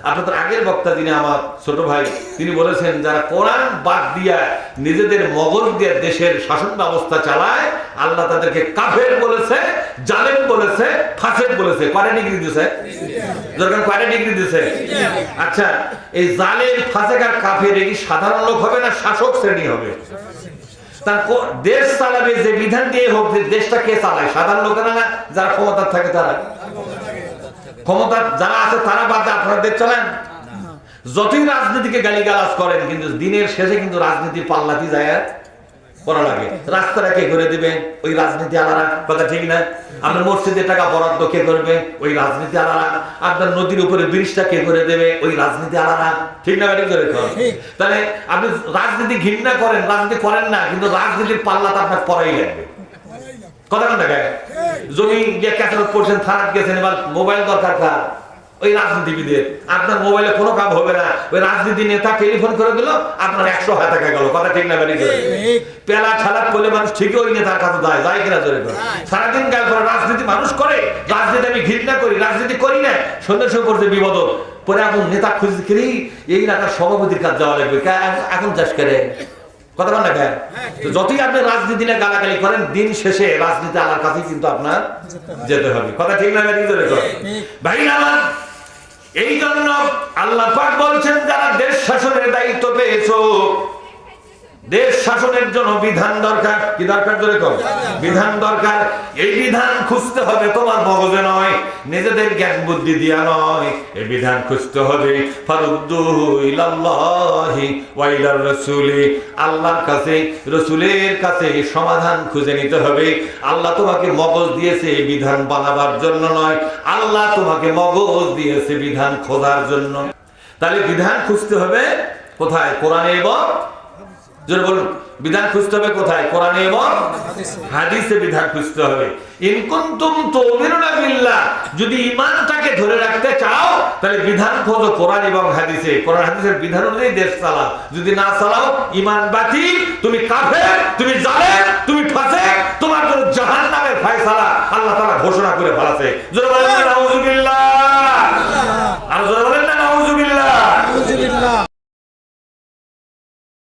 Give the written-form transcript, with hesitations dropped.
আপনাদের আগের বক্তা যিনি আমার ছোট ভাই, তিনি বলেছেন যারা কোরআন বাদ দিয়া নিজেদের মগজ দিয়ে দেশের শাসন ব্যবস্থা চালায়, আল্লাহ তাদেরকে কাফের বলেছে, জালেম বলেছে, ফাসেক বলেছে। কয়টা ডিগ্রি দিয়েছে? যখন কয়টা ডিগ্রি দিয়েছে? আচ্ছা, এই জালেম, ফাসেক আর কাফের কি সাধারণ লোক হবে না শাসক শ্রেণী হবে? তার দেশ চালাবে যে বিধান দিয়ে হোক, দেশটা কে চালায়? সাধারণ লোকেরা না, যারা ক্ষমতা থাকে তারা। ক্ষমতা যারা আছে তারা বাদে আপনারা দেশ চালান। যতই রাজনীতিকে গালিগালাজ করেন, কিন্তু দিনের শেষে কিন্তু রাজনীতির পাল্লাতি যায় করা লাগে। রাস্তাটা কে করে দিবে? ওই রাজনীতি আলাদা। কথা ঠিক না? আপনার মসজিদের টাকা বরাদ্দ কে করবে? ওই রাজনীতি আলাদা। আপনার নদীর উপরে ব্রিজটা কে করে দেবে? ওই রাজনীতি আলাদা। ঠিক না? ঠিক করে করেন। তাহলে আপনি রাজনীতি ঘৃণা করেন, রাজনীতি করেন না, কিন্তু রাজনীতির পাল্লাটা আপনার পড়াই লাগবে। কথা কোন দেখায়? জমি ক্যাসারত করছেন, থানাত গেছেন, এবার মোবাইল দরকার কার? ওই রাজনীতিবিদের। আপনার মোবাইলে কোনো কাম হবে না, ওই রাজনীতি নেতা টেলিফোন করে দিল, আপনার 100 টাকা গেল। কথা ঠিক না? পেলা ঠালা করলে মানুষ ঠিকই ওই নেতার কাছে যায় কিনা জোরে করে? সারাদিন গায়ে করে রাজনীতি মানুষ করে, রাজনীতি আমি ঘৃণা করি, রাজনীতি করি না, সন্ধ্যা শুরু করছে বিপদ। পরে এখন নেতা খুঁজতে করি, এই এলাকার সভাপতির কাছে যাওয়া লাগবে, এখন চাষ করে। কথা বল না কেন? যতই আপনি রাজনীতি নিয়ে গালাগালি করেন, দিন শেষে রাজনীতি আমার কাছে কিন্তু আপনার যেতে হবে। কথা ঠিক না? ভাই আমার, এই জন্য আল্লাহ পাক বলছেন যারা দেশ শাসনের দায়িত্ব পেয়েছো, দেশ শাসনের জন্য বিধান দরকার। কি দরকার? জোরে কর। বিধান দরকার। এই বিধান খুঁজতে হবে তোমার মগজে নয়, নিজেদের জ্ঞান বুদ্ধি দিয়া নয়। এই বিধান খুঁজতে হবে ফারুদ্দু ইলাল্লাহি ওয়া ইলার রাসূলি, আল্লাহর কাছে, রাসূলের কাছে সমাধান খুঁজে নিতে হবে। আল্লাহ তোমাকে মগজ দিয়েছে এই বিধান বানাবার জন্য নয়, আল্লাহ তোমাকে মগজ দিয়েছে বিধান খোঁজার জন্য। তাহলে বিধান খুঁজতে হবে কোথায়? কোরআনে এবং বলুন, বিধান খুঁজতে হবে কোথায়? কোরআনে এবং হাদিসে বিধান খুঁজতে হবে। ইন কুনতুম তুমিনুনা বিল্লাহ, যদি ঈমানটাকে ধরে রাখতে চাও তাহলে বিধান খোঁজো কোরআন এবং হাদিসে। কোরআন হাদিসের বিধান অনুযায়ী দেশ চালাও। যদি না চালাও, ঈমান বাতিল, তুমি কাফের, তুমি জালেম, তুমি ফাসিক, তোমার জন্য জাহান্নামের ফয়সালা আল্লাহ তাআলা ঘোষণা করে ফেলেছে। জোরে বলেন নাউযুবিল্লাহ। আর জোরে বলেন